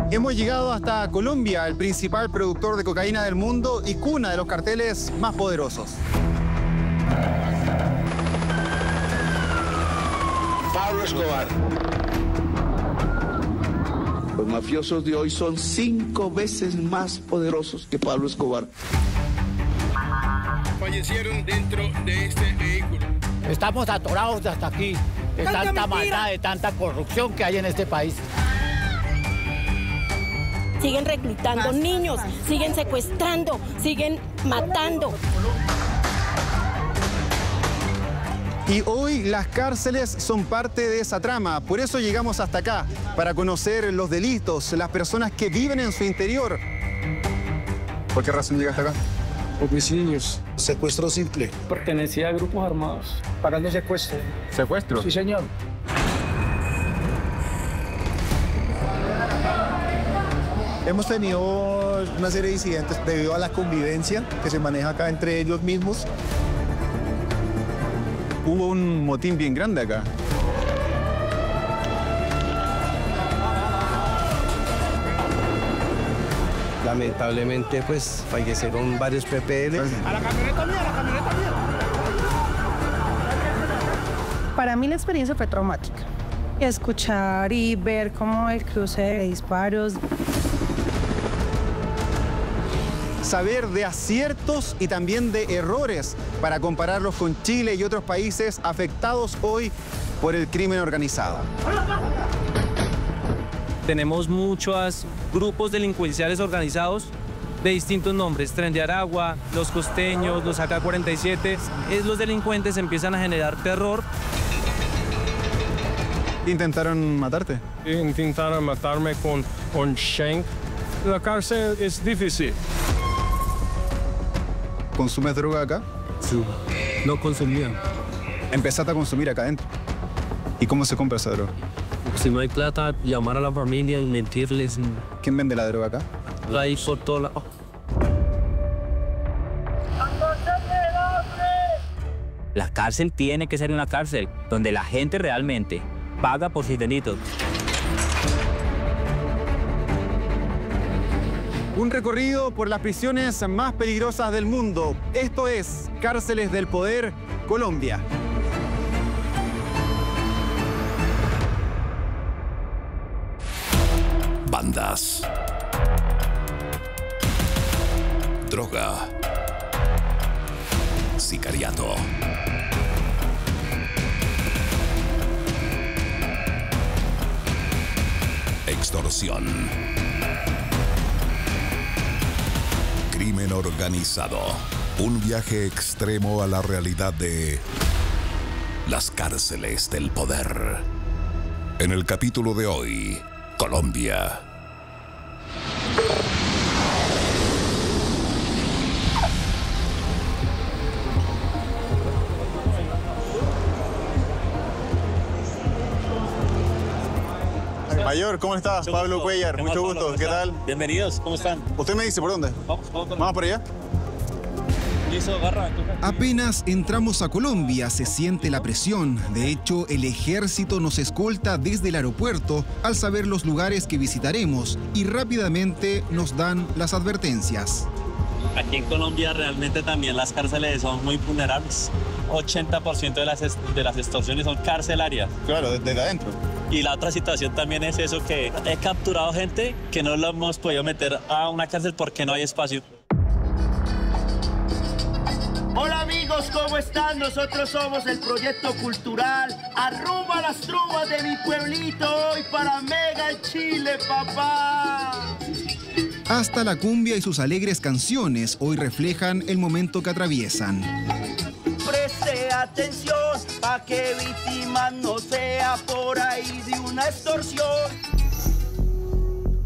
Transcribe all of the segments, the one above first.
Hemos llegado hasta Colombia, el principal productor de cocaína del mundo y cuna de los carteles más poderosos. Pablo Escobar. Los mafiosos de hoy son 5 veces más poderosos que Pablo Escobar. Fallecieron dentro de este vehículo. Estamos atorados hasta aquí, de tanta maldad, de tanta corrupción que hay en este país. Siguen reclutando niños, siguen secuestrando, siguen matando. Y hoy las cárceles son parte de esa trama. Por eso llegamos hasta acá, para conocer los delitos, las personas que viven en su interior. ¿Por qué razón llegaste acá? Homicidios. Secuestro simple. Pertenecía a grupos armados. Pagando secuestro. ¿Secuestro? Sí, señor. Hemos tenido una serie de incidentes debido a la convivencia que se maneja acá entre ellos mismos. Hubo un motín bien grande acá. Lamentablemente, pues, fallecieron varios PPL. ¡A la camioneta mía, a la camioneta mía! Para mí la experiencia fue traumática. Escuchar y ver cómo el cruce de disparos. Saber de aciertos y también de errores para compararlos con Chile y otros países afectados hoy por el crimen organizado. Tenemos muchos grupos delincuenciales organizados de distintos nombres, Tren de Aragua, los costeños, los AK-47. Los delincuentes empiezan a generar terror. ¿Intentaron matarte? Intentaron matarme con un shank. La cárcel es difícil. ¿Consumes droga acá? Sí. No consumía. Empezaste a consumir acá adentro. ¿Y cómo se compra esa droga? Si no hay plata, llamar a la familia y mentirles. ¿Quién vende la droga acá? Ahí por todo lado. La cárcel tiene que ser una cárcel donde la gente realmente paga por sus delitos. Un recorrido por las prisiones más peligrosas del mundo. Esto es Cárceles del Poder, Colombia. Bandas. Droga. Sicariato. Extorsión. Crimen organizado. Un viaje extremo a la realidad de las cárceles del poder. En el capítulo de hoy, Colombia. Mayor, ¿cómo estás? Pablo Cuellar, mucho gusto. ¿Qué tal? Bienvenidos, ¿cómo están? ¿Usted me dice por dónde? ¿Vamos por allá? Listo, agarra. Apenas entramos a Colombia se siente la presión. De hecho, el ejército nos escolta desde el aeropuerto al saber los lugares que visitaremos y rápidamente nos dan las advertencias. Aquí en Colombia realmente también las cárceles son muy vulnerables. 80% de las extorsiones son carcelarias. Claro, desde adentro. Y la otra situación también es eso, que he capturado gente que no lo hemos podido meter a una cárcel porque no hay espacio. Hola amigos, ¿cómo están? Nosotros somos el proyecto cultural Arrumba las Trubas de mi pueblito, hoy para Mega en Chile, papá. Hasta la cumbia y sus alegres canciones hoy reflejan el momento que atraviesan. Preste atención, pa' que víctima no sea por ahí de una extorsión.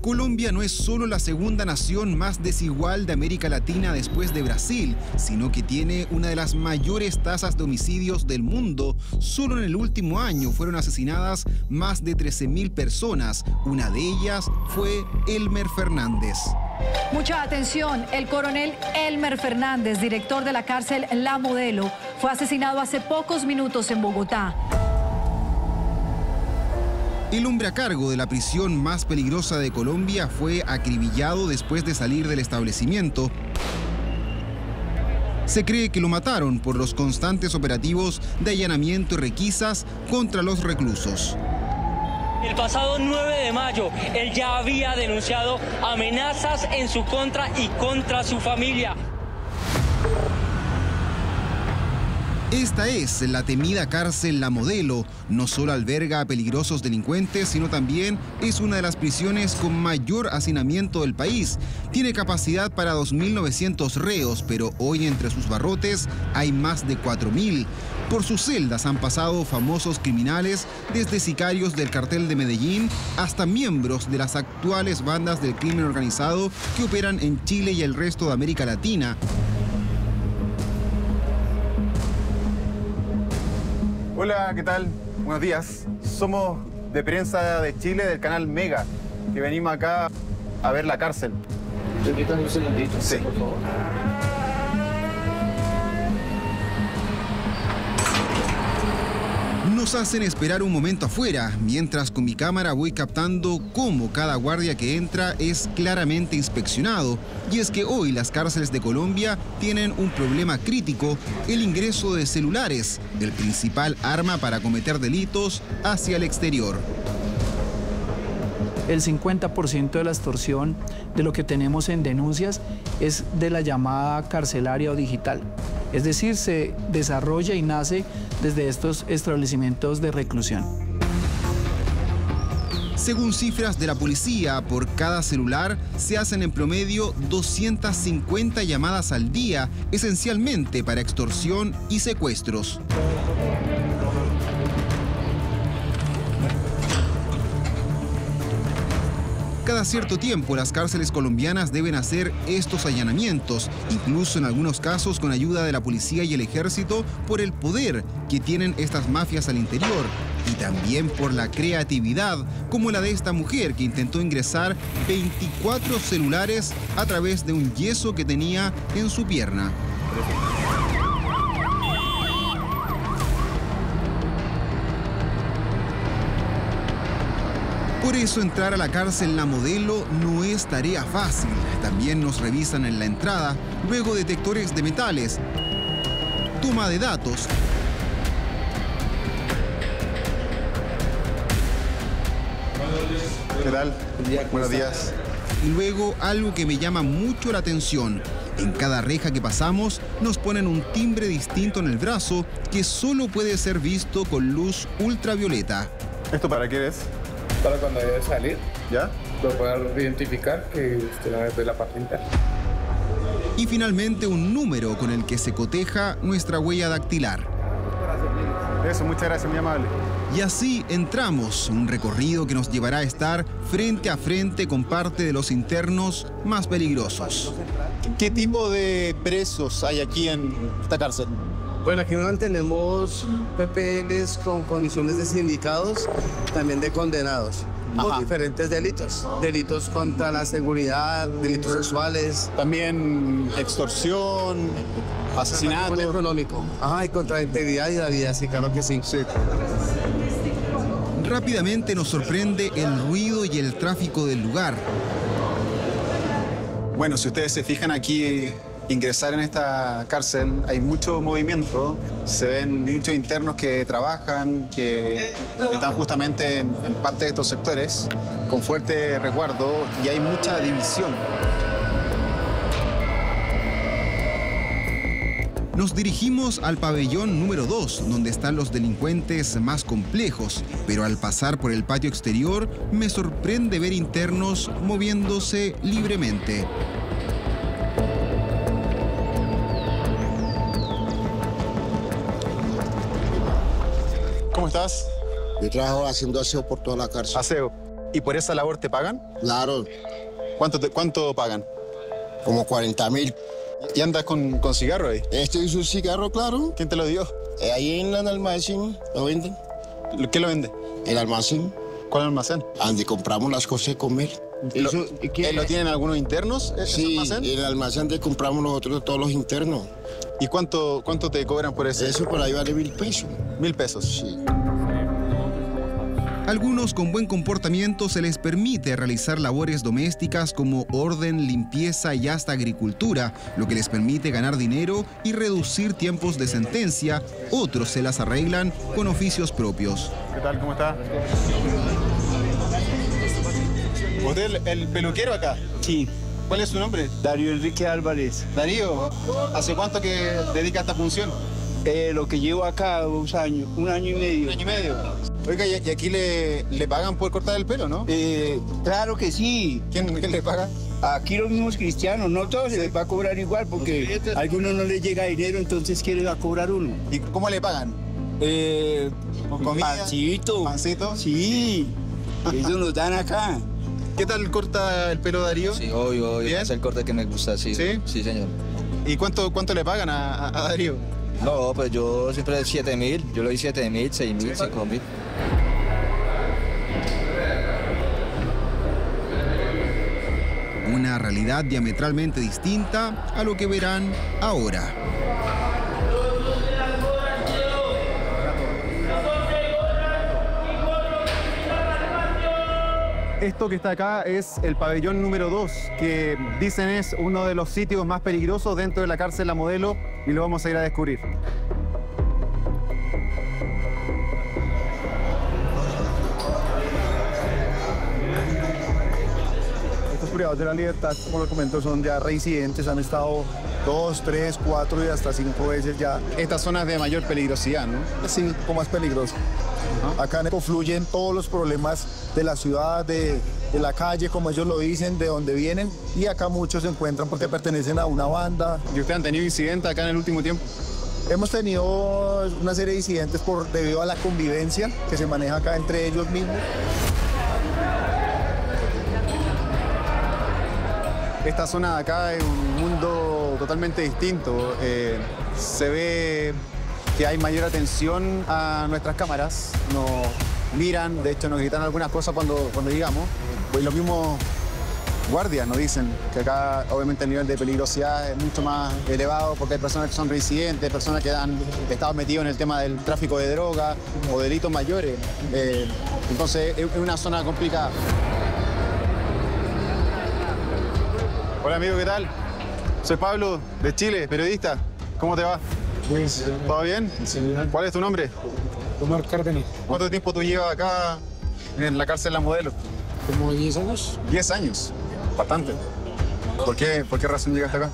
Colombia no es solo la segunda nación más desigual de América Latina después de Brasil, sino que tiene una de las mayores tasas de homicidios del mundo. Solo en el último año fueron asesinadas más de 13.000 personas. Una de ellas fue Elmer Fernández. Mucha atención, el coronel Elmer Fernández, director de la cárcel La Modelo, fue asesinado hace pocos minutos en Bogotá. El hombre a cargo de la prisión más peligrosa de Colombia fue acribillado después de salir del establecimiento. Se cree que lo mataron por los constantes operativos de allanamiento y requisas contra los reclusos. El pasado 9 de mayo, él ya había denunciado amenazas en su contra y contra su familia. Esta es la temida cárcel La Modelo. No solo alberga a peligrosos delincuentes, sino también es una de las prisiones con mayor hacinamiento del país. Tiene capacidad para 2.900 reos, pero hoy entre sus barrotes hay más de 4.000. Por sus celdas han pasado famosos criminales, desde sicarios del cartel de Medellín hasta miembros de las actuales bandas del crimen organizado que operan en Chile y el resto de América Latina. Hola, ¿qué tal? Buenos días. Somos de prensa de Chile del canal Mega, que venimos acá a ver la cárcel. Permítanme un segundito, sí, por favor. Nos hacen esperar un momento afuera, mientras con mi cámara voy captando cómo cada guardia que entra es claramente inspeccionado. Y es que hoy las cárceles de Colombia tienen un problema crítico: el ingreso de celulares, el principal arma para cometer delitos, hacia el exterior. El 50% de la extorsión de lo que tenemos en denuncias es de la llamada carcelaria o digital. Es decir, se desarrolla y nace desde estos establecimientos de reclusión. Según cifras de la policía, por cada celular se hacen en promedio 250 llamadas al día, esencialmente para extorsión y secuestros. Cada cierto tiempo las cárceles colombianas deben hacer estos allanamientos, incluso en algunos casos con ayuda de la policía y el ejército, por el poder que tienen estas mafias al interior y también por la creatividad, como la de esta mujer que intentó ingresar 24 celulares a través de un yeso que tenía en su pierna. Por eso entrar a la cárcel La Modelo no es tarea fácil. También nos revisan en la entrada, luego detectores de metales, toma de datos. ¿Qué tal? Buenos días. Y luego algo que me llama mucho la atención. En cada reja que pasamos nos ponen un timbre distinto en el brazo que solo puede ser visto con luz ultravioleta. ¿Esto para qué es? Para cuando debe salir, ¿ya? Lo pueda identificar que usted va a ver la parte interna. Y finalmente un número con el que se coteja nuestra huella dactilar. Eso, muchas gracias, muy amable. Y así entramos, un recorrido que nos llevará a estar frente a frente con parte de los internos más peligrosos. ¿Qué tipo de presos hay aquí en esta cárcel? Bueno, aquí tenemos PPLs con condiciones de sindicados, también de condenados por diferentes delitos. Delitos contra la seguridad, delitos sexuales. También extorsión, asesinato. Económico. Y contra la integridad y la vida, sí, claro que sí. Rápidamente nos sorprende el ruido y el tráfico del lugar. Bueno, si ustedes se fijan aquí, ingresar en esta cárcel hay mucho movimiento, se ven muchos internos que trabajan, que están justamente en parte de estos sectores con fuerte resguardo y hay mucha división. Nos dirigimos al pabellón número 2, donde están los delincuentes más complejos, pero al pasar por el patio exterior me sorprende ver internos moviéndose libremente. ¿Cómo estás? Yo trabajo haciendo aseo por toda la cárcel. ¿Aseo? ¿Y por esa labor te pagan? Claro. ¿Cuánto pagan? Como 40.000. ¿Y andas con cigarro ahí? Este es un cigarro, claro. ¿Quién te lo dio? Ahí en el almacén lo venden. ¿Qué lo vende? El almacén. ¿Cuál almacén? Donde compramos las cosas de comer. ¿Lo tienen algunos internos? Sí, en el almacén donde compramos nosotros todos los internos. ¿Y cuánto te cobran por eso? Eso por ahí vale 1.000 pesos. ¿1.000 pesos? Sí. Algunos con buen comportamiento se les permite realizar labores domésticas como orden, limpieza y hasta agricultura, lo que les permite ganar dinero y reducir tiempos de sentencia. Otros se las arreglan con oficios propios. ¿Qué tal? ¿Cómo está? ¿Usted el peluquero acá? Sí. ¿Cuál es su nombre? Darío Enrique Álvarez. Darío, ¿hace cuánto que dedica a esta función? Lo que llevo acá, 2 años, 1 año y medio. 1 año y medio. Oiga, y aquí le pagan por cortar el pelo, ¿no? Claro que sí. ¿Quién le paga? Aquí los mismos cristianos, no todos se les va a cobrar igual porque a algunos no les llega dinero, entonces quieren a cobrar uno. ¿Y cómo le pagan? ¿Con comida? Pancito. ¿Pancito? Sí, eso nos dan acá. ¿Qué tal corta el pelo, Darío? Sí, obvio, es el corte que me gusta, sí. ¿Sí? Sí, señor. ¿Y cuánto le pagan a Darío? No, pues yo siempre 7.000, yo le doy 7.000, 6.000, 5.000. Una realidad diametralmente distinta a lo que verán ahora. Esto que está acá es el pabellón número 2, que dicen es uno de los sitios más peligrosos dentro de la cárcel La Modelo, y lo vamos a ir a descubrir. Estos privados de la libertad, como lo comento, son ya reincidentes, han estado 2, 3, 4 y hasta 5 veces ya. Esta zona es de mayor peligrosidad, ¿no? Sí, un poco más peligroso. Acá confluyen todos los problemas de la ciudad, de la calle, como ellos lo dicen, de donde vienen, y acá muchos se encuentran porque pertenecen a una banda. ¿Y ustedes han tenido incidentes acá en el último tiempo? Hemos tenido una serie de incidentes debido a la convivencia que se maneja acá entre ellos mismos. Esta zona de acá es un mundo totalmente distinto. Se ve que hay mayor atención a nuestras cámaras. Nos miran, de hecho nos gritan algunas cosas cuando llegamos. Pues los mismos guardias nos dicen que acá obviamente el nivel de peligrosidad es mucho más elevado porque hay personas que son reincidentes, personas que han estado metidos en el tema del tráfico de droga o delitos mayores. Entonces es una zona complicada. Hola amigo, ¿qué tal? Soy Pablo, de Chile, periodista. ¿Cómo te va? Bien. ¿Todo bien? Sí. ¿Cuál es tu nombre? Omar Cárdenas. ¿Cuánto tiempo tú llevas acá en la cárcel La Modelo? Como 10 años. 10 años, bastante. ¿Por qué razón llegaste acá?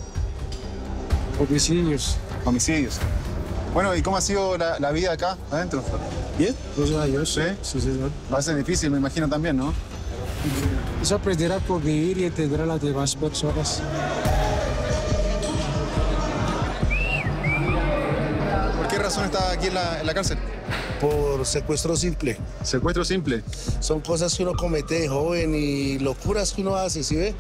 Homicidios. Homicidios. Bueno, ¿y cómo ha sido la vida acá, adentro? Bien. Gracias a Dios. ¿Sí? Sí, señor. Va a ser difícil, me imagino también, ¿no? Es aprender a convivir y entender a las demás personas. ¿Por qué razón está aquí en la cárcel? Por secuestro simple. ¿Secuestro simple? Son cosas que uno comete de joven y locuras que uno hace, ¿sí ve?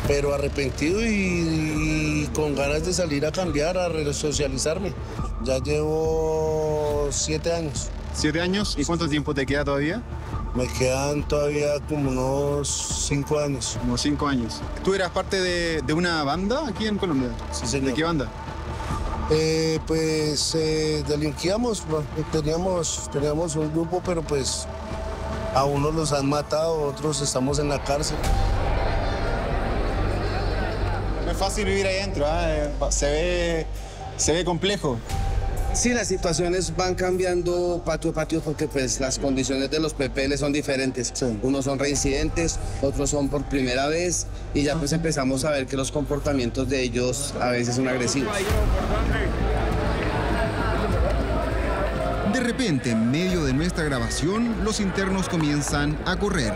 Pero arrepentido y con ganas de salir a cambiar, a resocializarme. Ya llevo 7 años. ¿7 años? ¿Y cuánto tiempo te queda todavía? Me quedan todavía como unos 5 años. Como 5 años. ¿Tú eras parte de una banda aquí en Colombia? Sí, señor. ¿De qué banda? Delinquíamos, teníamos un grupo, pero pues a unos los han matado, otros estamos en la cárcel. No es fácil vivir ahí adentro, ¿eh? Se ve complejo. Sí, las situaciones van cambiando patio a patio porque pues las condiciones de los PPL son diferentes. Sí. Unos son reincidentes, otros son por primera vez y ya pues empezamos a ver que los comportamientos de ellos a veces son agresivos. De repente, en medio de nuestra grabación, los internos comienzan a correr.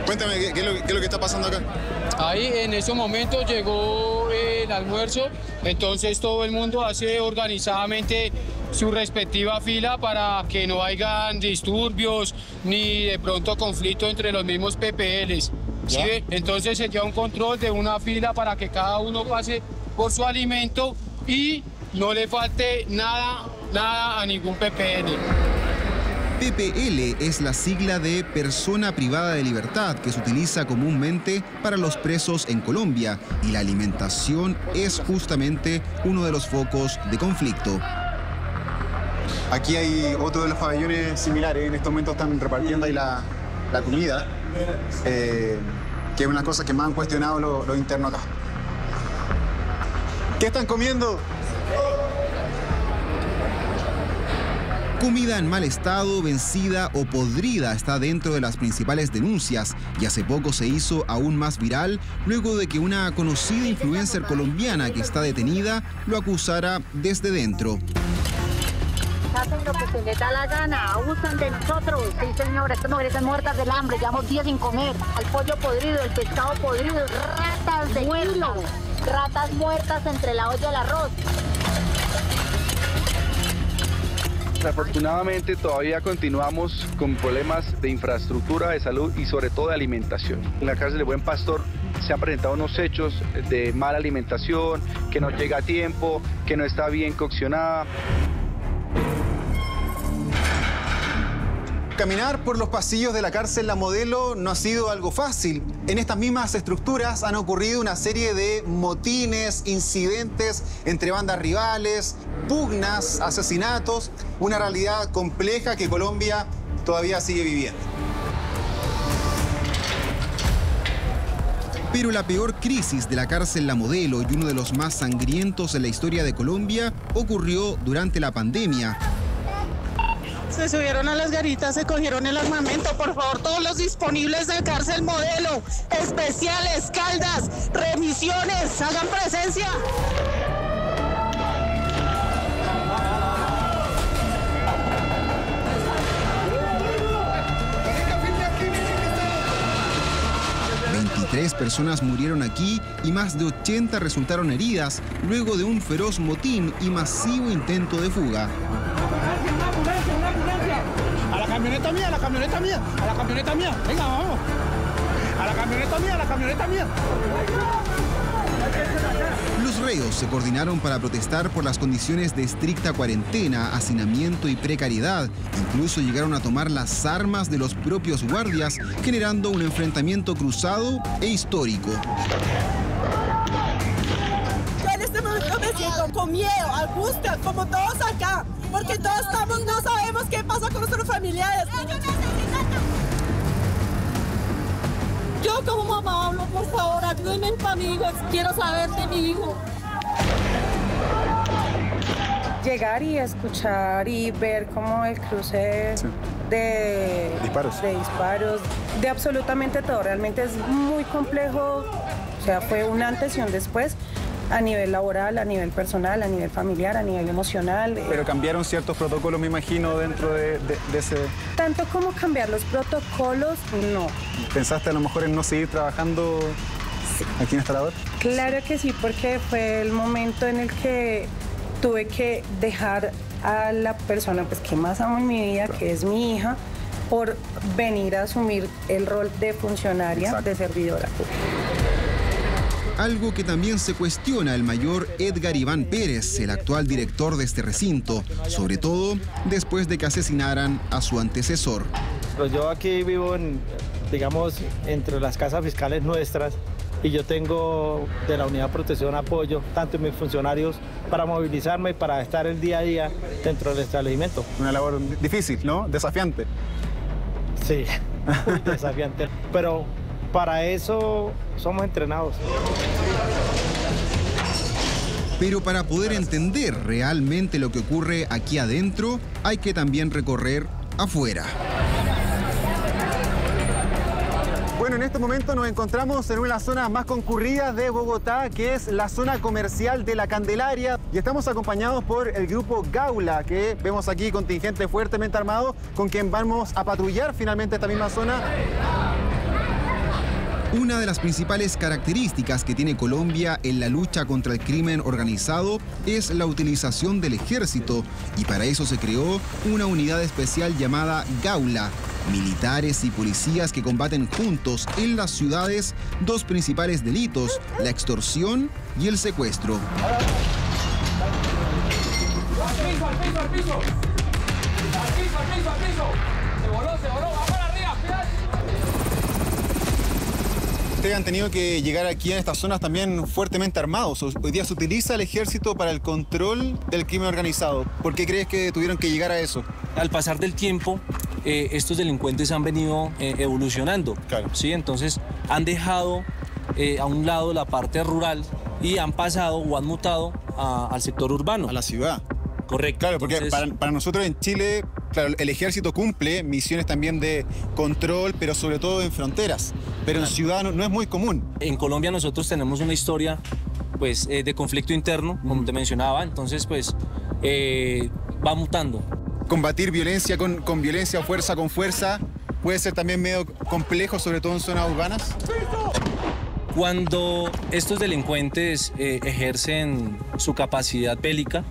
Cuéntame, ¿qué es lo que está pasando acá? Ahí en ese momento llegó el almuerzo, entonces todo el mundo hace organizadamente su respectiva fila para que no hayan disturbios ni de pronto conflicto entre los mismos PPLs. ¿Sí? Entonces se lleva un control de una fila para que cada uno pase por su alimento y no le falte nada a ningún PPL. PPL es la sigla de Persona Privada de Libertad que se utiliza comúnmente para los presos en Colombia y la alimentación es justamente uno de los focos de conflicto. Aquí hay otro de los pabellones similares. En estos momentos están repartiendo ahí la comida, que es una cosa que más han cuestionado los internos acá. ¿Qué están comiendo? Comida en mal estado, vencida o podrida está dentro de las principales denuncias y hace poco se hizo aún más viral luego de que una conocida influencer colombiana que está detenida lo acusara desde dentro. Hacen lo que se les da la gana, abusan de nosotros. Sí, señora, estas mujeres están muertas del hambre, llevamos días sin comer. El pollo podrido, el pescado podrido, ratas de muertas, ratas muertas entre la olla y el arroz. Desafortunadamente todavía continuamos con problemas de infraestructura, de salud y sobre todo de alimentación. En la cárcel de Buen Pastor se han presentado unos hechos de mala alimentación, que no llega a tiempo, que no está bien coccionada. Caminar por los pasillos de la cárcel La Modelo no ha sido algo fácil. En estas mismas estructuras han ocurrido una serie de motines, incidentes entre bandas rivales, pugnas, asesinatos, una realidad compleja que Colombia todavía sigue viviendo. Pero la peor crisis de la cárcel La Modelo y uno de los más sangrientos en la historia de Colombia ocurrió durante la pandemia. Se subieron a las garitas, se cogieron el armamento. Por favor, todos los disponibles de cárcel Modelo, especiales, Caldas, remisiones, hagan presencia. Tres personas murieron aquí y más de 80 resultaron heridas luego de un feroz motín y masivo intento de fuga. A la camioneta mía, a la camioneta mía, a la camioneta mía. Venga, vamos. A la camioneta mía, a la camioneta mía. Los reos se coordinaron para protestar por las condiciones de estricta cuarentena, hacinamiento y precariedad. Incluso llegaron a tomar las armas de los propios guardias, generando un enfrentamiento cruzado e histórico. Yo en este momento me siento con miedo, angustia, como todos acá, porque todos estamos, no sabemos qué pasa con nuestros familiares. Yo como mamá hablo, por favor, ayúdenme para mi hijo, quiero saber de mi hijo. Llegar y escuchar y ver como el cruce de disparos, de absolutamente todo. Realmente es muy complejo, o sea, fue un antes y un después a nivel laboral, a nivel personal, a nivel familiar, a nivel emocional. Pero cambiaron ciertos protocolos, me imagino, dentro de ese... Tanto como cambiar los protocolos, no. ¿Pensaste a lo mejor en no seguir trabajando aquí en Instalador? Claro que sí, porque fue el momento en el que tuve que dejar a la persona pues, que más amo en mi vida, que es mi hija, por venir a asumir el rol de funcionaria, de servidora pública. Algo que también se cuestiona el mayor Edgar Iván Pérez, el actual director de este recinto, sobre todo después de que asesinaran a su antecesor. Pues yo aquí vivo, digamos, entre las casas fiscales nuestras y yo tengo de la Unidad de Protección apoyo, tanto en mis funcionarios, para movilizarme y para estar el día a día dentro del establecimiento. Una labor difícil, ¿no? Desafiante. Sí, muy desafiante, pero para eso somos entrenados. Pero para poder entender realmente lo que ocurre aquí adentro, hay que también recorrer afuera. Bueno, en este momento nos encontramos en una de las zonas más concurridas de Bogotá, que es la zona comercial de La Candelaria. Y estamos acompañados por el grupo Gaula, que vemos aquí contingente fuertemente armado, con quien vamos a patrullar finalmente esta misma zona. Una de las principales características que tiene Colombia en la lucha contra el crimen organizado es la utilización del ejército, y para eso se creó una unidad especial llamada Gaula, militares y policías que combaten juntos en las ciudades dos principales delitos, la extorsión y el secuestro. ¡Al piso, al piso, al piso! ¡Al piso, al piso, al piso! ¡Se voló, vamos para arriba! ustedes han tenido que llegar aquí en estas zonas también fuertemente armados. Hoy día se utiliza el ejército para el control del crimen organizado. ¿Por qué crees que tuvieron que llegar a eso? Al pasar del tiempo, estos delincuentes han venido evolucionando. Claro. ¿Sí? Entonces han dejado a un lado la parte rural y han pasado o han mutado al sector urbano. A la ciudad. Correcto. Claro, porque entonces, para nosotros en Chile, claro, el ejército cumple misiones también de control, pero sobre todo en fronteras. Pero en ciudad no es muy común. En Colombia nosotros tenemos una historia pues, de conflicto interno, como te mencionaba, entonces pues va mutando. Combatir violencia con violencia o fuerza con fuerza puede ser también medio complejo, sobre todo en zonas urbanas. Cuando estos delincuentes ejercen su capacidad bélica,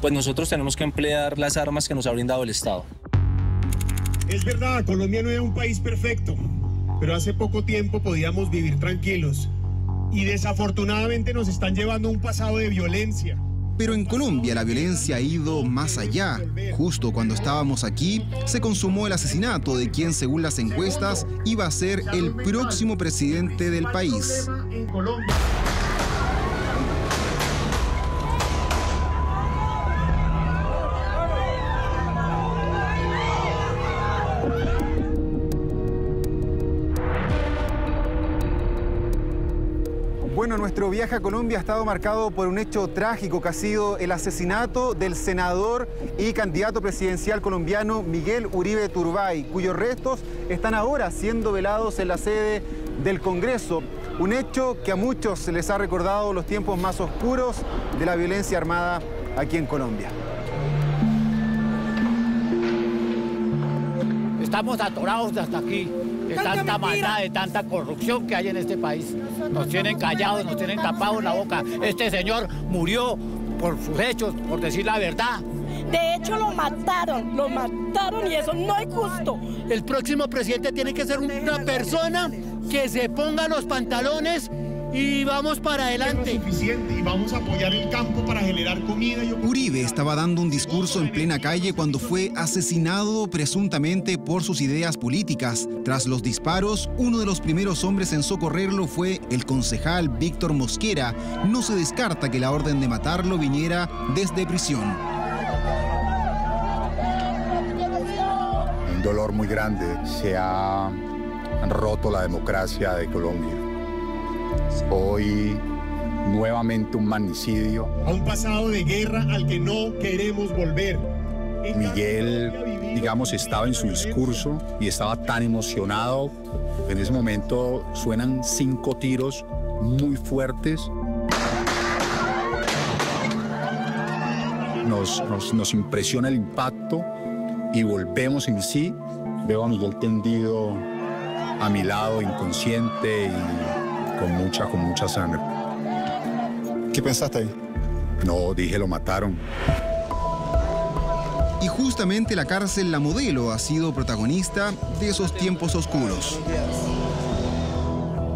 pues nosotros tenemos que emplear las armas que nos ha brindado el Estado. Es verdad, Colombia no era un país perfecto, pero hace poco tiempo podíamos vivir tranquilos. Y desafortunadamente nos están llevando a un pasado de violencia. Pero en Colombia la violencia ha ido más allá. Justo cuando estábamos aquí, se consumó el asesinato de quien, según las encuestas, iba a ser el próximo presidente del país. Bueno, nuestro viaje a Colombia ha estado marcado por un hecho trágico que ha sido el asesinato del senador y candidato presidencial colombiano Miguel Uribe Turbay, cuyos restos están ahora siendo velados en la sede del Congreso. Un hecho que a muchos se les ha recordado los tiempos más oscuros de la violencia armada aquí en Colombia. Estamos atorados hasta aquí, de tanta maldad, de tanta corrupción que hay en este país. Nos tienen callados, nos tienen tapados la boca. Este señor murió por sus hechos, por decir la verdad. De hecho, lo mataron y eso no es justo. El próximo presidente tiene que ser una persona que se ponga los pantalones y vamos para adelante. Es suficiente y vamos a apoyar el campo para generar comida. Uribe estaba dando un discurso en plena calle cuando fue asesinado presuntamente por sus ideas políticas. Tras los disparos, uno de los primeros hombres en socorrerlo fue el concejal Víctor Mosquera. No se descarta que la orden de matarlo viniera desde prisión. Un dolor muy grande. Se ha roto la democracia de Colombia. Hoy, nuevamente un magnicidio. A un pasado de guerra al que no queremos volver. Miguel, digamos, estaba en su discurso y estaba tan emocionado. En ese momento suenan 5 tiros muy fuertes. Nos impresiona el impacto y volvemos en sí. Veo a Miguel tendido a mi lado, inconsciente y con mucha sangre. ¿Qué pensaste ahí? No, dije lo mataron. Y justamente la cárcel La Modelo ha sido protagonista de esos tiempos oscuros.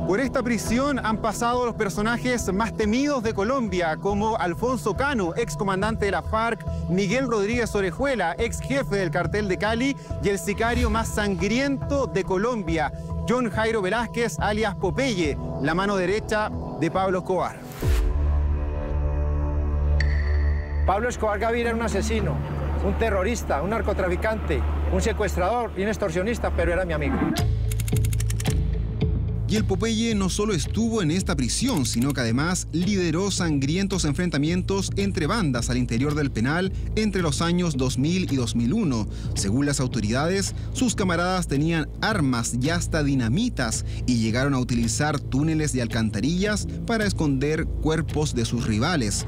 Por esta prisión han pasado los personajes más temidos de Colombia, como Alfonso Cano, ex comandante de la FARC, Miguel Rodríguez Orejuela, ex jefe del cartel de Cali, y el sicario más sangriento de Colombia, John Jairo Velázquez, alias Popeye, la mano derecha de Pablo Escobar. Pablo Escobar Gaviria era un asesino, un terrorista, un narcotraficante, un secuestrador y un extorsionista, pero era mi amigo. Y el Popeye no solo estuvo en esta prisión, sino que además lideró sangrientos enfrentamientos entre bandas al interior del penal entre los años 2000 y 2001. Según las autoridades, sus camaradas tenían armas y hasta dinamitas y llegaron a utilizar túneles de alcantarillas para esconder cuerpos de sus rivales.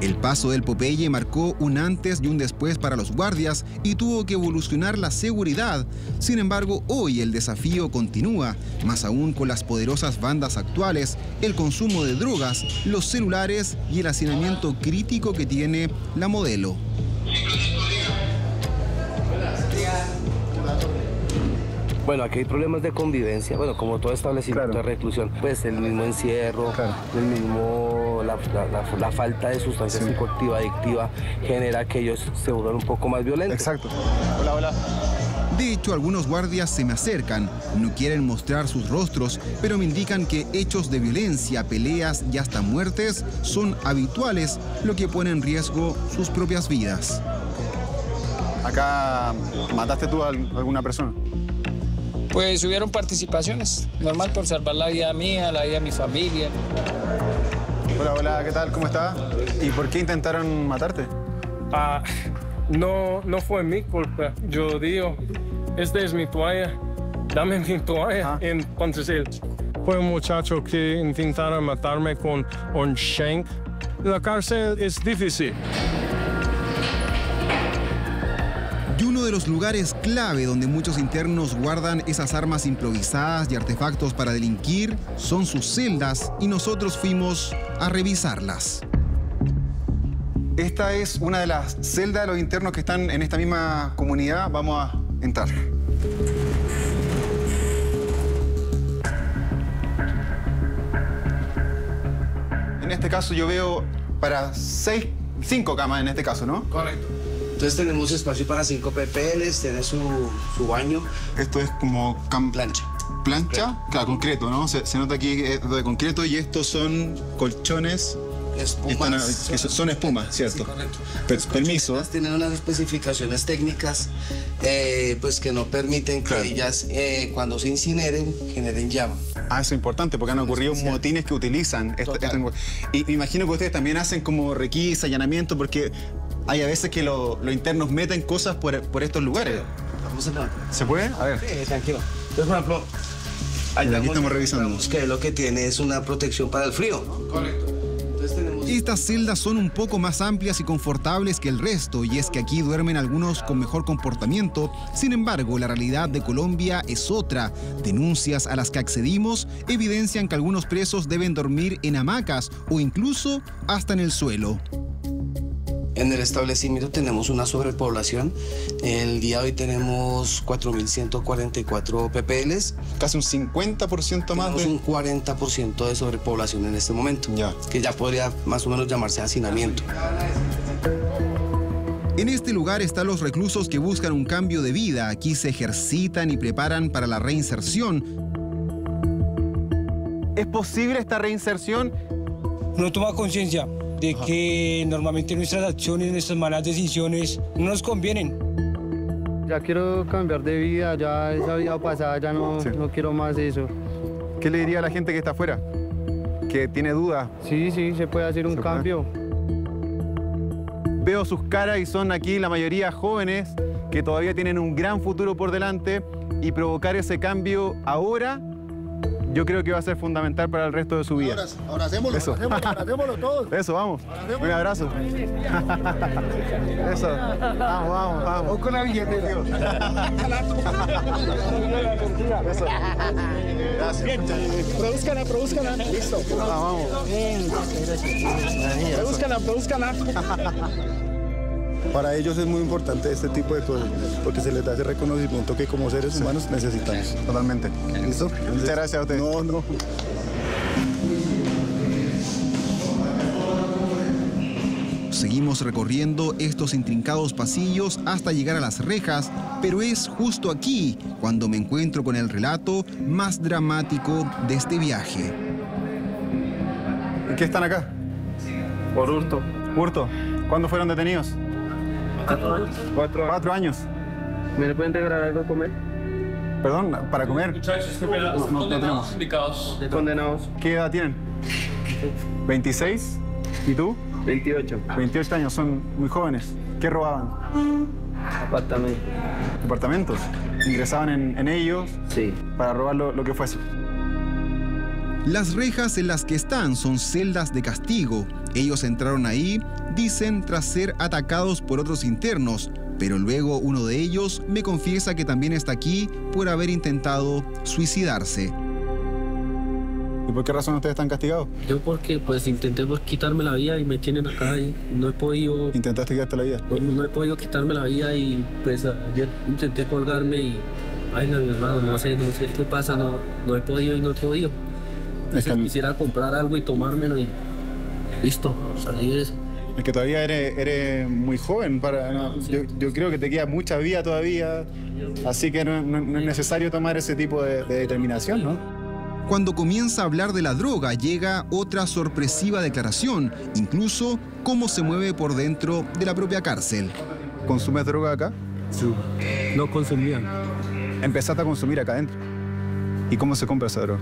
El paso del Popeye marcó un antes y un después para los guardias y tuvo que evolucionar la seguridad. Sin embargo, hoy el desafío continúa, más aún con las poderosas bandas actuales, el consumo de drogas, los celulares y el hacinamiento crítico que tiene La Modelo. Bueno, aquí hay problemas de convivencia, bueno, como todo establecimiento de reclusión, pues el mismo encierro, la falta de sustancia psicoactiva, adictiva, genera que ellos se vuelvan un poco más violentos. Exacto. Hola, hola. De hecho, algunos guardias se me acercan. No quieren mostrar sus rostros, pero me indican que hechos de violencia, peleas y hasta muertes son habituales, lo que pone en riesgo sus propias vidas. ¿Acá mataste tú a alguna persona? Pues hubieron participaciones, normal, por salvar la vida mía, la vida de mi familia. Hola, hola, ¿qué tal? ¿Cómo está? ¿Y por qué intentaron matarte? No fue mi culpa. Yo digo, esta es mi toalla, dame mi toalla. Entonces él fue un muchacho que intentaron matarme con un shank. La cárcel es difícil. Y uno de los lugares clave donde muchos internos guardan esas armas improvisadas y artefactos para delinquir son sus celdas, y nosotros fuimos a revisarlas. Esta es una de las celdas de los internos que están en esta misma comunidad. Vamos a entrar. En este caso yo veo para 5 camas en este caso, ¿no? Correcto. Entonces tenemos espacio para 5 PPLs, tiene su baño. Esto es como plancha. ¿Plancha? Claro, concreto, ¿no? Se nota aquí de concreto, y estos son colchones. Espumas. Son espumas, ¿cierto? Sí, correcto. Permiso. Tienen unas especificaciones técnicas pues que no permiten que ellas, cuando se incineren, generen llama. Eso es importante, porque han ocurrido motines que utilizan. Y me imagino que ustedes también hacen como requisa, allanamiento, porque hay a veces que los internos meten cosas por estos lugares. Vamos a ver. ¿Se puede? A ver. Sí, tranquilo. Entonces, por ejemplo, aquí estamos revisando. Que lo que tiene es una protección para el frío. Correcto. Estas celdas son un poco más amplias y confortables que el resto, y es que aquí duermen algunos con mejor comportamiento. Sin embargo, la realidad de Colombia es otra. Denuncias a las que accedimos evidencian que algunos presos deben dormir en hamacas o incluso hasta en el suelo. En el establecimiento tenemos una sobrepoblación. El día de hoy tenemos 4.144 PPLs. Casi un 50% más. Tenemos un 40% de sobrepoblación en este momento. Que ya podría más o menos llamarse hacinamiento. En este lugar están los reclusos que buscan un cambio de vida. Aquí se ejercitan y preparan para la reinserción. ¿Es posible esta reinserción? Uno toma conciencia de que normalmente nuestras acciones, nuestras malas decisiones no nos convienen. Ya quiero cambiar de vida, ya esa vida pasada, ya no quiero más eso. ¿Qué le diría a la gente que está afuera? Que tiene dudas. Sí, se puede hacer un cambio. Veo sus caras y son aquí la mayoría jóvenes que todavía tienen un gran futuro por delante, y provocar ese cambio ahora yo creo que va a ser fundamental para el resto de su vida. Abracémoslo, abracémoslo todos. Eso, vamos. Un abrazo. Eso. Vamos. Con la billetera. Eso. Gracias. Produzcanla. Listo. Vamos. Produzcanla. Para ellos es muy importante este tipo de cosas, porque se les da ese reconocimiento que como seres humanos necesitamos. Totalmente. ¿Listo? Muchas gracias a ustedes. No. Seguimos recorriendo estos intrincados pasillos hasta llegar a las rejas, pero es justo aquí cuando me encuentro con el relato más dramático de este viaje. ¿En qué están acá? Por hurto. ¿Hurto? ¿Cuándo fueron detenidos? 4 años. 4 años. ¿Me le pueden regalar algo a comer? Perdón, ¿para comer? Muchachos, no tenemos. Condenados. ¿Qué edad tienen? 26. ¿Y tú? 28. 28 años, son muy jóvenes. ¿Qué robaban? Apartamentos. ¿Departamentos? ¿Ingresaban en ellos? Sí. Para robar lo que fuese. Las rejas en las que están son celdas de castigo. Ellos entraron ahí, dicen, tras ser atacados por otros internos, pero luego uno de ellos me confiesa que también está aquí por haber intentado suicidarse. ¿Y por qué razón ustedes están castigados? Yo porque intenté quitarme la vida y me tienen acá y no he podido... ¿Intentaste quitarte la vida? No he podido quitarme la vida y ayer intenté colgarme y... Ay, mi hermano, no sé qué pasa, no he podido y no he podido. Quisiera comprar algo y tomármelo y listo, salir de eso. Es que todavía eres muy joven. Yo creo que te queda mucha vida todavía, así que no es necesario tomar ese tipo de determinación, ¿no? Cuando comienza a hablar de la droga, llega otra sorpresiva declaración, incluso cómo se mueve por dentro de la propia cárcel. ¿Consumes droga acá? Sí. No consumía. Empezaste a consumir acá adentro. ¿Y cómo se compra esa droga?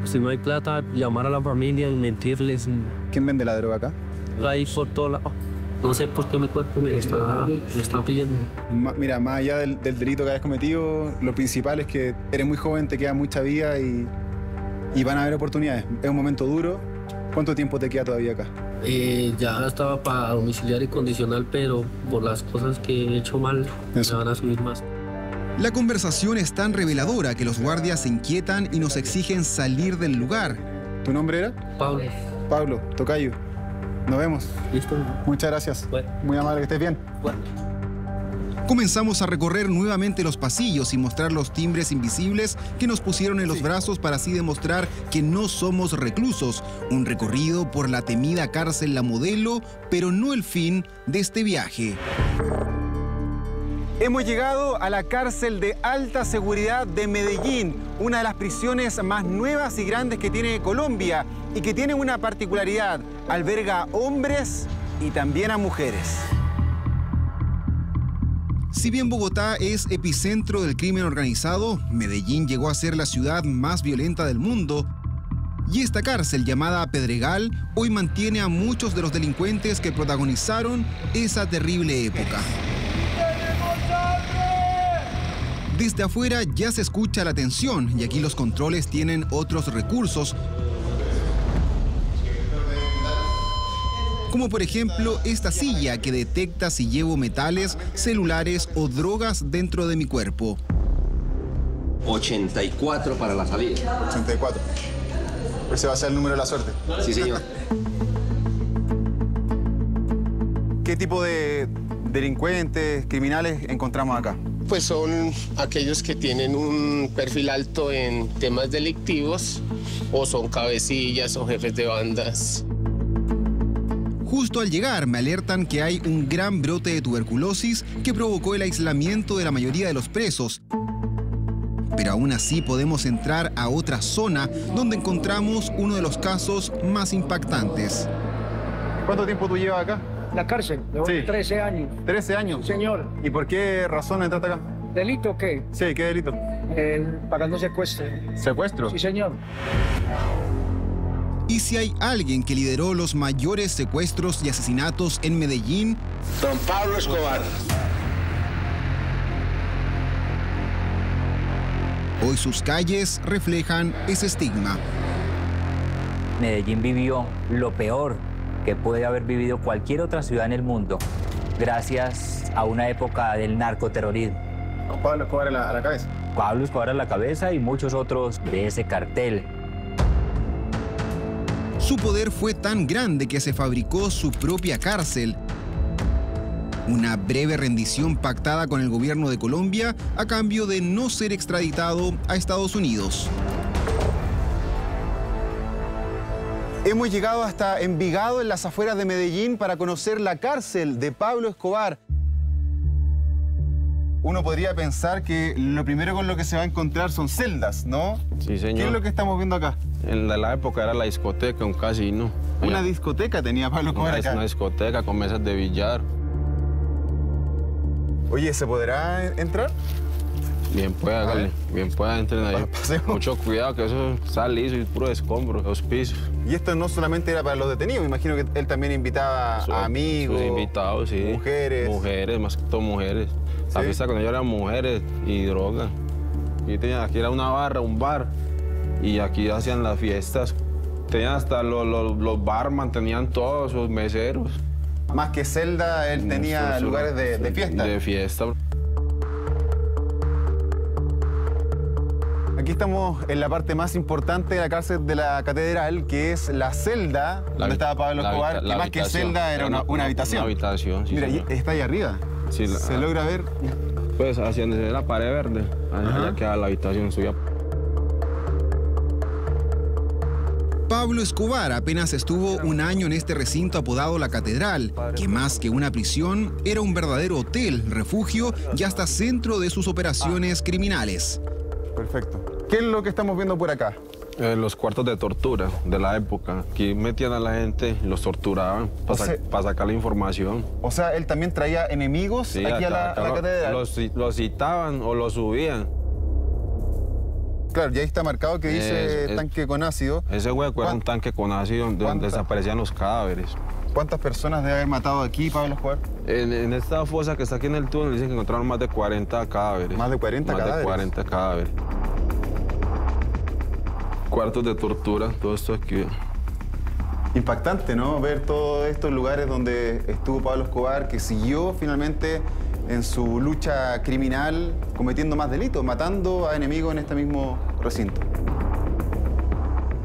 Si no hay plata, llamar a la familia y mentirles. ¿Quién vende la droga acá? Ahí por todo lado. No sé por qué mi cuerpo me está pidiendo. Mira, más allá del delito que hayas cometido, lo principal es que eres muy joven, te queda mucha vida y van a haber oportunidades. Es un momento duro. ¿Cuánto tiempo te queda todavía acá? Ya estaba para domiciliar y condicional, pero por las cosas que he hecho mal, me van a subir más. La conversación es tan reveladora que los guardias se inquietan y nos exigen salir del lugar. ¿Tu nombre era? Pablo. Pablo, tocayo. Nos vemos. Listo. Muchas gracias. Bueno. Muy amable, que estés bien. Bueno. Comenzamos a recorrer nuevamente los pasillos y mostrar los timbres invisibles que nos pusieron en los brazos para así demostrar que no somos reclusos. Un recorrido por la temida cárcel La Modelo, pero no el fin de este viaje. Hemos llegado a la cárcel de alta seguridad de Medellín, una de las prisiones más nuevas y grandes que tiene Colombia y que tiene una particularidad: alberga a hombres y también a mujeres. Si bien Bogotá es epicentro del crimen organizado, Medellín llegó a ser la ciudad más violenta del mundo. Y esta cárcel, llamada Pedregal, hoy mantiene a muchos de los delincuentes que protagonizaron esa terrible época. Desde afuera ya se escucha la tensión y aquí los controles tienen otros recursos, como por ejemplo esta silla que detecta si llevo metales, celulares o drogas dentro de mi cuerpo. 84 para la salida. 84. Ese va a ser el número de la suerte. Sí, señor. ¿Qué tipo de delincuentes, criminales encontramos acá? Pues son aquellos que tienen un perfil alto en temas delictivos o son cabecillas o jefes de bandas. Justo al llegar me alertan que hay un gran brote de tuberculosis que provocó el aislamiento de la mayoría de los presos. Pero aún así podemos entrar a otra zona donde encontramos uno de los casos más impactantes. ¿Cuánto tiempo tú llevas acá? La cárcel, llevo 13 años. ¿13 años? Sí, señor. ¿Y por qué razón entraste acá? ¿Delito qué? Sí, ¿qué delito? Pagando secuestro. ¿Secuestro? Sí, señor. Y si hay alguien que lideró los mayores secuestros y asesinatos en Medellín, Don Pablo Escobar. hoy sus calles reflejan ese estigma. Medellín vivió lo peor que puede haber vivido cualquier otra ciudad en el mundo, gracias a una época del narcoterrorismo. Pablo Escobar a la cabeza. Pablo Escobar a la cabeza y muchos otros de ese cartel. Su poder fue tan grande que se fabricó su propia cárcel. Una breve rendición pactada con el gobierno de Colombia a cambio de no ser extraditado a Estados Unidos. Hemos llegado hasta Envigado, en las afueras de Medellín, para conocer la cárcel de Pablo Escobar. Uno podría pensar que lo primero con lo que se va a encontrar son celdas, ¿no? Sí, señor. ¿Qué es lo que estamos viendo acá? En la época era la discoteca, un casino. ¿Una discoteca tenía Pablo Escobar acá? Una discoteca con mesas de billar. Oye, ¿se podrá entrar? Bien pueda, hágale. Bien pueda, entren ahí. Mucho cuidado, que eso está liso y puro escombro, los pisos. Y esto no solamente era para los detenidos, me imagino que él también invitaba a amigos. Sus invitados, sí. Mujeres. Mujeres, más que todo mujeres. La fiesta con ellos eran mujeres y droga. Aquí era una barra, un bar. Y aquí hacían las fiestas. Tenían hasta los barman, tenían todos sus meseros. Más que celda, él tenía lugares de fiesta. De fiesta. Aquí estamos en la parte más importante de la cárcel de la Catedral, que es la celda donde estaba Pablo Escobar, que más que celda era una habitación. Una habitación, sí. Mira, señor. Está ahí arriba. Sí, se logra ver. Pues hacia donde se ve la pared verde, allá queda la habitación suya. Pablo Escobar apenas estuvo un año en este recinto apodado La Catedral, que más que una prisión era un verdadero hotel, refugio y hasta centro de sus operaciones criminales. Perfecto. ¿Qué es lo que estamos viendo por acá? Los cuartos de tortura de la época. Aquí metían a la gente, los torturaban para sacar la información. O sea, él también traía enemigos sí, aquí a la catedral. Los citaban o los subían. Claro, y ahí está marcado que dice tanque con ácido. Ese hueco era un tanque con ácido donde desaparecían los cadáveres. ¿Cuántas personas debe haber matado aquí, Pablo Escobar? En esta fosa que está aquí en el túnel dicen que encontraron más de 40 cadáveres. ¿Más de 40 cadáveres? Más de 40 cadáveres. Cuartos de tortura, todo esto aquí. Impactante, ¿no? Ver todos estos lugares donde estuvo Pablo Escobar, que siguió finalmente en su lucha criminal, cometiendo más delitos, matando a enemigos en este mismo recinto.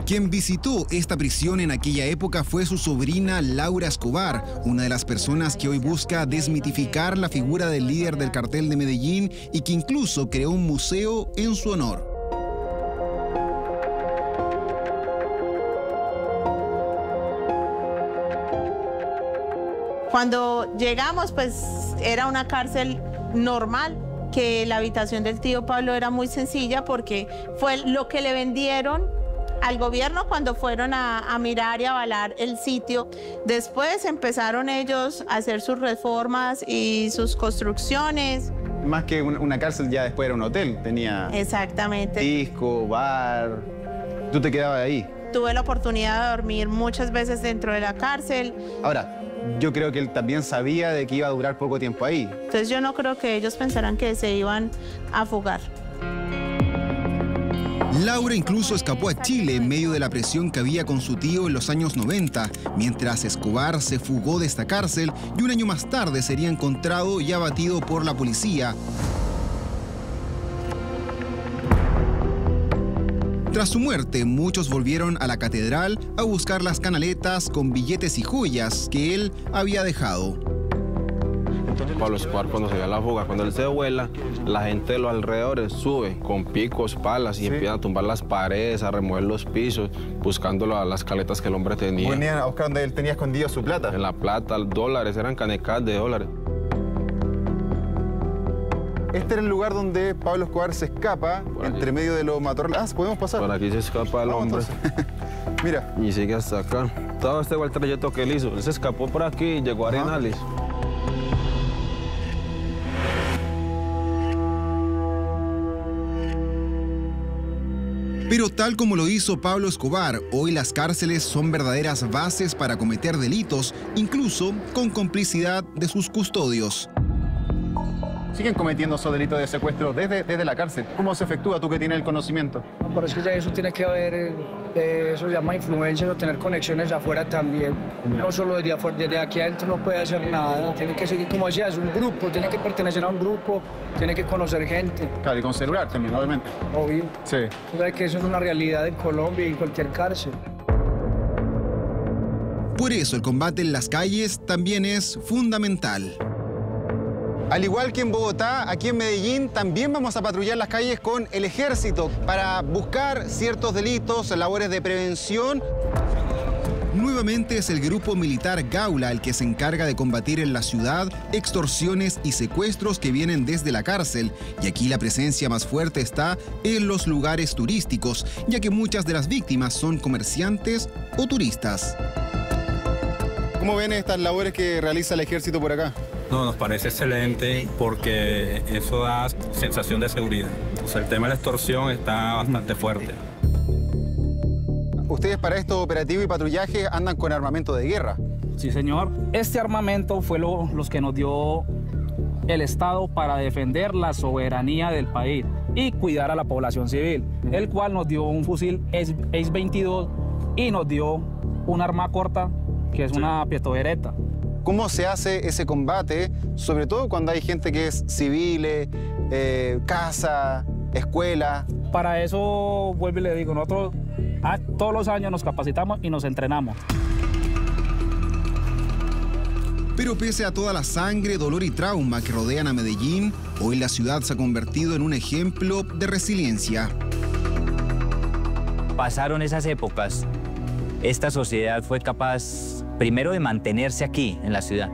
Quien visitó esta prisión en aquella época fue su sobrina Laura Escobar, una de las personas que hoy busca desmitificar la figura del líder del cartel de Medellín y que incluso creó un museo en su honor. Cuando llegamos, pues era una cárcel normal, que la habitación del tío Pablo era muy sencilla porque fue lo que le vendieron al gobierno cuando fueron a mirar y avalar el sitio. Después empezaron ellos a hacer sus reformas y sus construcciones. Más que una cárcel, ya después era un hotel, tenía exactamente disco, bar. ¿Tú te quedabas ahí? Tuve la oportunidad de dormir muchas veces dentro de la cárcel. Ahora, yo creo que él también sabía de que iba a durar poco tiempo ahí. Entonces yo no creo que ellos pensaran que se iban a fugar. Laura incluso escapó a Chile en medio de la presión que había con su tío en los años 90, mientras Escobar se fugó de esta cárcel y un año más tarde sería encontrado y abatido por la policía. Tras su muerte, muchos volvieron a la catedral a buscar las canaletas con billetes y joyas que él había dejado. Pablo Escobar, cuando se ve la fuga, cuando él se vuela, la gente de los alrededores sube con picos, palas y empiezan a tumbar las paredes, a remover los pisos, buscando las caletas que el hombre tenía. Venían a buscar donde él tenía escondido su plata. En la plata, dólares, eran canecas de dólares. Este era el lugar donde Pablo Escobar se escapa, entre medio de los matorrales. Ah, ¿podemos pasar? Por aquí se escapa el hombre. Mira. Y sigue hasta acá. Todo este fue el trayecto que él hizo. Él se escapó por aquí y llegó a Arenales. Pero tal como lo hizo Pablo Escobar, hoy las cárceles son verdaderas bases para cometer delitos, incluso con complicidad de sus custodios. Siguen cometiendo esos delitos de secuestro desde la cárcel. ¿Cómo se efectúa, tú que tienes el conocimiento? Pero es que ya eso tiene que haber, eso se llama influencia, o tener conexiones afuera también. No solo desde aquí adentro no puede hacer nada, tiene que seguir, como decías, un grupo, tiene que pertenecer a un grupo, tiene que conocer gente. Claro, y con celular también, obviamente. Obvio. Sí. O sea, que eso es una realidad en Colombia y en cualquier cárcel. Por eso el combate en las calles también es fundamental. Al igual que en Bogotá, aquí en Medellín también vamos a patrullar las calles con el ejército para buscar ciertos delitos, labores de prevención. Nuevamente es el grupo militar Gaula el que se encarga de combatir en la ciudad extorsiones y secuestros que vienen desde la cárcel. Y aquí la presencia más fuerte está en los lugares turísticos, ya que muchas de las víctimas son comerciantes o turistas. ¿Cómo ven estas labores que realiza el ejército por acá? No, nos parece excelente porque eso da sensación de seguridad. O sea, el tema de la extorsión está bastante fuerte. Ustedes para estos operativos y patrullaje andan con armamento de guerra. Sí, señor. Este armamento fue los que nos dio el Estado para defender la soberanía del país y cuidar a la población civil, el cual nos dio un fusil Ace-22 y nos dio un arma corta, que es una pistolereta. ¿Cómo se hace ese combate, sobre todo cuando hay gente que es civil, casa, escuela? Para eso, vuelvo y le digo, nosotros todos los años nos capacitamos y nos entrenamos. Pero pese a toda la sangre, dolor y trauma que rodean a Medellín, hoy la ciudad se ha convertido en un ejemplo de resiliencia. Pasaron esas épocas esta sociedad fue capaz, primero, de mantenerse aquí, en la ciudad.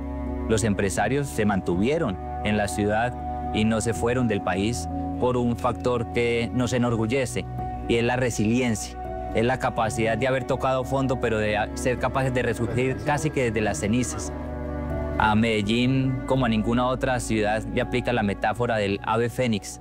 Los empresarios se mantuvieron en la ciudad y no se fueron del país por un factor que nos enorgullece, y es la resiliencia. Es la capacidad de haber tocado fondo, pero de ser capaces de resurgir casi que desde las cenizas. A Medellín, como a ninguna otra ciudad, le aplica la metáfora del ave fénix.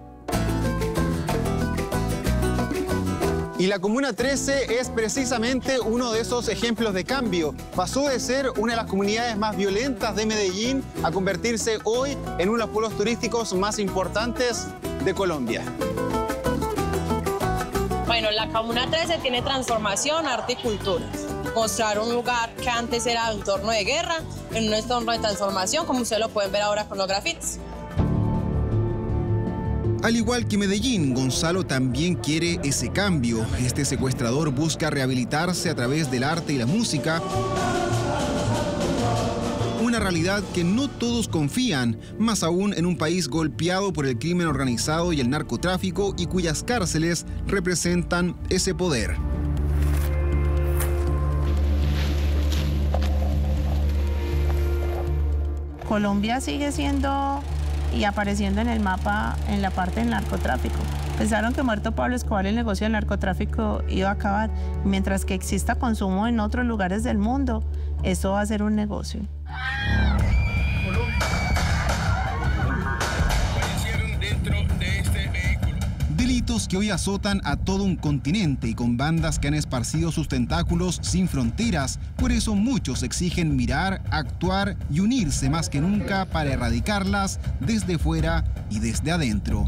Y la Comuna 13 es precisamente uno de esos ejemplos de cambio. Pasó de ser una de las comunidades más violentas de Medellín a convertirse hoy en uno de los pueblos turísticos más importantes de Colombia. Bueno, la Comuna 13 tiene transformación, arte y cultura. Mostrar un lugar que antes era un entorno de guerra, en un entorno de transformación, como ustedes lo pueden ver ahora con los grafitis. Al igual que Medellín, Gonzalo también quiere ese cambio. Este secuestrador busca rehabilitarse a través del arte y la música. Una realidad que no todos confían, más aún en un país golpeado por el crimen organizado y el narcotráfico y cuyas cárceles representan ese poder. Colombia sigue siendo y apareciendo en el mapa en la parte del narcotráfico. Pensaron que muerto Pablo Escobar el negocio del narcotráfico iba a acabar. Mientras que exista consumo en otros lugares del mundo, eso va a ser un negocio. Delitos que hoy azotan a todo un continente y con bandas que han esparcido sus tentáculos sin fronteras. Por eso muchos exigen mirar, actuar y unirse más que nunca para erradicarlas desde fuera y desde adentro.